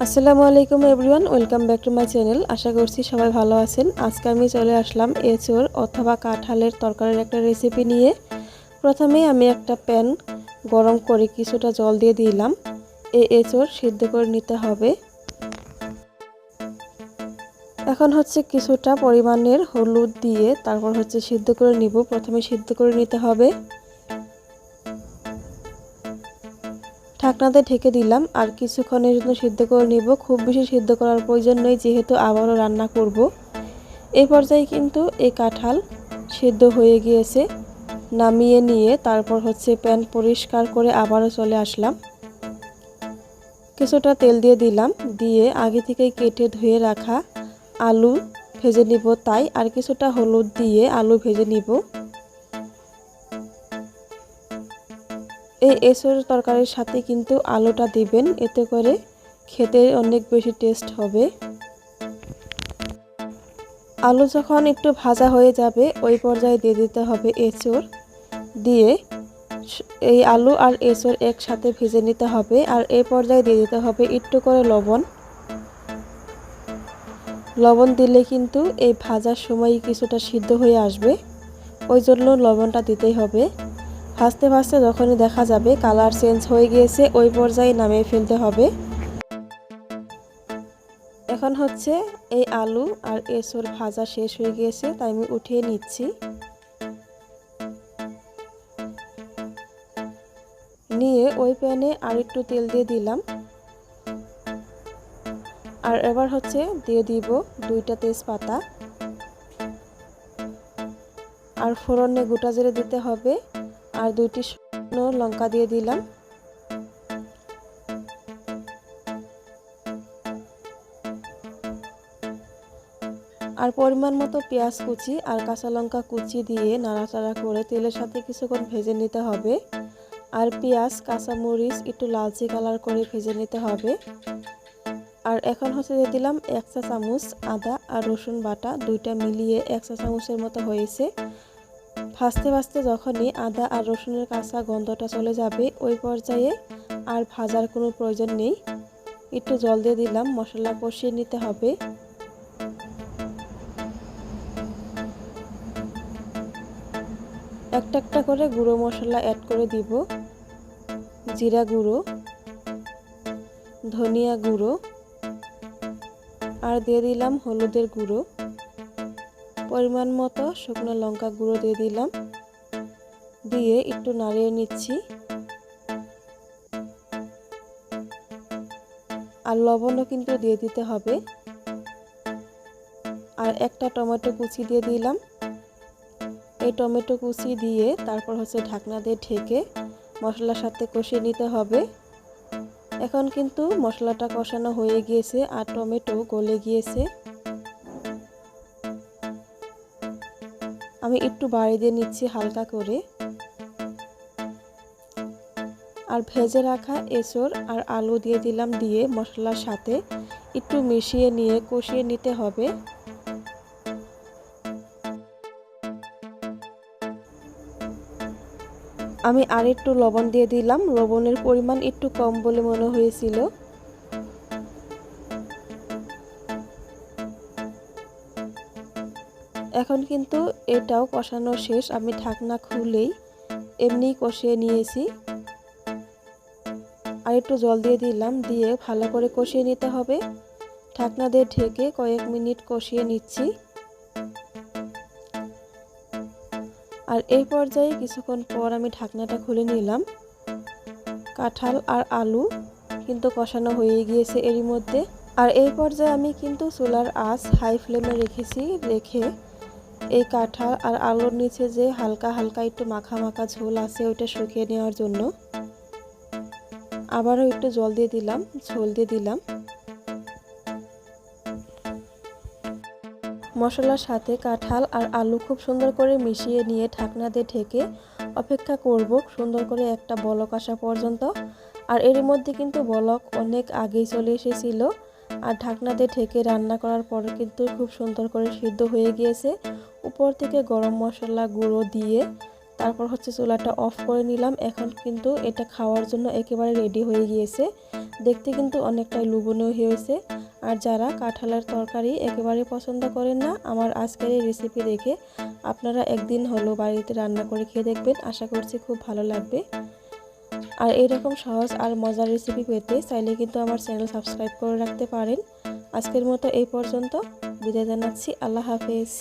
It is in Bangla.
আসসালামু আলাইকুম everyone, welcome back to my channel. আশা করছি সবাই ভালো আছেন। আজকে আমি চলে আসলাম এঁচোড় অথবা কাঁঠালের তরকারির একটা রেসিপি নিয়ে। প্রথমেই আমি একটা প্যান গরম করে কিছুটা জল দিয়ে দিলাম। এই এঁচোড় সিদ্ধ করে নিতে হবে। এখন কিছুটা পরিমাণের হলুদ দিয়ে তারপর সিদ্ধ করে নিব। প্রথমে সিদ্ধ করে নিতে হবে। ঢাকনাতে ঢেকে দিলাম আর কিছুক্ষণের জন্য সিদ্ধ করে নিব। খুব বেশি সিদ্ধ করার প্রয়োজন নেই, যেহেতু আবারও রান্না করব। এই পর্যায়ে কিন্তু এই কাঁঠাল সিদ্ধ হয়ে গিয়েছে। নামিয়ে নিয়ে তারপর প্যান পরিষ্কার করে আবারও চলে আসলাম। কিছুটা তেল দিয়ে দিলাম, দিয়ে আগে থেকেই কেটে ধুয়ে রাখা আলু ভেজে নিব। তাই আর কিছুটা হলুদ দিয়ে আলু ভেজে নিব। এই এঁচোড়ের তরকারির সাথে কিন্তু আলুটা দিবেন, এতে করে খেতে অনেক বেশি টেস্ট হবে। আলু যখন একটু ভাজা হয়ে যাবে ওই পর্যায়ে দিয়ে দিতে হবে এঁচোড়। দিয়ে এই আলু আর এঁচোড় একসাথে ভেজে নিতে হবে। আর এই পর্যায়ে দিয়ে দিতে হবে একটু করে লবণ। লবণ দিলে কিন্তু এই ভাজার সময় কিছুটা সিদ্ধ হয়ে আসবে, ওই জন্য লবণটা দিতেই হবে। ভাজতে ভাজতে যখনই দেখা যাবে কালার চেঞ্জ হয়ে গিয়েছে ওই পর্যায়ে নামিয়ে ফেলতে হবে। এখন এই আলু আর এঁচোড় ভাজা শেষ হয়ে গিয়েছে, তাই আমি উঠিয়ে নিচ্ছি। নিয়ে ওই প্যানে আর একটু তেল দিয়ে দিলাম। আর এবার দিয়ে দিব 2টা তেজপাতা। আর ফোড়নে গোটা জিরে দিতে হবে। আর 2টি শুকনো লঙ্কা দিয়ে দিলাম। আর পরিমাণ মতো পেঁয়াজ কুচি আর কাঁচা লঙ্কা কুচি দিয়ে নাড়াচাড়া করে তেলের সাথে কিছুক্ষণ ভেজে নিতে হবে। আর পেঁয়াজ কাঁচামরিচ একটু লালচে কালার করে ভেজে নিতে হবে। আর এখন দিয়ে দিলাম 1 চা চামচ আদা আর রসুন বাটা, 2টা মিলিয়ে 1 চা চামচের মতো হয়েছে। ভাজতে ভাজতে যখনই আদা আর রসুনের কাঁচা গন্ধটা চলে যাবে ওই পর্যায়ে আর ভাজার কোনো প্রয়োজন নেই। একটু জল দিয়ে দিলাম, মশলা কষিয়ে নিতে হবে। একটা একটা করে গুঁড়ো মশলা অ্যাড করে দিব। জিরা গুঁড়ো, ধনিয়া গুঁড়ো, আর দিয়ে দিলাম হলুদের গুঁড়ো। পরিমাণ মতো শুকনো লঙ্কা গুঁড়ো দিয়ে দিলাম। দিয়ে একটু নাড়িয়ে নিচ্ছি। আর লবণও কিন্তু দিয়ে দিতে হবে। আর একটা টমেটো কুচি দিয়ে দিলাম। এই টমেটো কুচি দিয়ে তারপর ঢাকনা দিয়ে ঢেকে মশলার সাথে কষিয়ে নিতে হবে। এখন কিন্তু মশলাটা কষানো হয়ে গিয়েছে আর টমেটো গলে গিয়েছে। আমি একটু বাড়ি দিয়ে নিচ্ছি হালকা করে। আর ভেজে রাখা এঁচোড় আর আলু দিয়ে দিলাম, দিয়ে মশলার সাথে একটু মিশিয়ে নিয়ে কষিয়ে নিতে হবে। আমি আর একটু লবণ দিয়ে দিলাম, লবণের পরিমাণ একটু কম বলে মনে হয়েছিল। এখন কিন্তু এটাও কষানো শেষ। আমি ঢাকনা খুলেই এমনি কষিয়ে নিয়েছি। আর একটু জল দিয়ে দিলাম, দিয়ে ভালো করে কষিয়ে নিতে হবে। ঢাকনা দিয়ে ঢেকে কয়েক মিনিট কষিয়ে নিচ্ছি। আর এই পর্যায়ে কিছুক্ষণ পর আমি ঢাকনাটা খুলে নিলাম। কাঁঠাল আর আলু কিন্তু কষানো হয়ে গিয়েছে এরই মধ্যে। আর এই পর্যায়ে আমি কিন্তু চুলার আঁচ হাই ফ্লেমে রেখেছি। রেখে এই কাঁঠাল আর আলুর নিচে যে হালকা হালকা একটু মাখা মাখা ঝোল আছে ওইটা শুকিয়ে নেওয়ার জন্য আবারও একটু জল দিয়ে দিলাম, ঝোল দিয়ে দিলাম। মশলার সাথে কাঁঠাল আর আলু খুব সুন্দর করে মিশিয়ে নিয়ে ঢাকনা দিয়ে ঢেকে অপেক্ষা করব সুন্দর করে একটা বলক আসা পর্যন্ত। আর এর মধ্যে কিন্তু বলক অনেক আগেই চলে এসেছিল। আর ঢাকনা দিয়ে ঢেকে রান্না করার পর কিন্তু খুব সুন্দর করে সিদ্ধ হয়ে গিয়েছে। উপর থেকে গরম মশলা গুঁড়ো দিয়ে তারপর চুলাটা অফ করে নিলাম। এখন কিন্তু এটা খাওয়ার জন্য একেবারে রেডি হয়ে গিয়েছে। দেখতে কিন্তু অনেকটাই লোভনীয় হয়েছে। আর যারা কাঁঠালের তরকারি একেবারে পছন্দ করেন না, আমার আজকের এই রেসিপি দেখে আপনারা একদিন হলো বাড়িতে রান্না করে খেয়ে দেখবেন, আশা করছি খুব ভালো লাগবে। আর এরকম সহজ আর মজার রেসিপি পেতে চাইলে কিন্তু আমার চ্যানেল সাবস্ক্রাইব করে রাখতে পারেন। আজকের মতো এই পর্যন্ত, বিদায় জানাচ্ছি। আল্লাহ হাফেজ।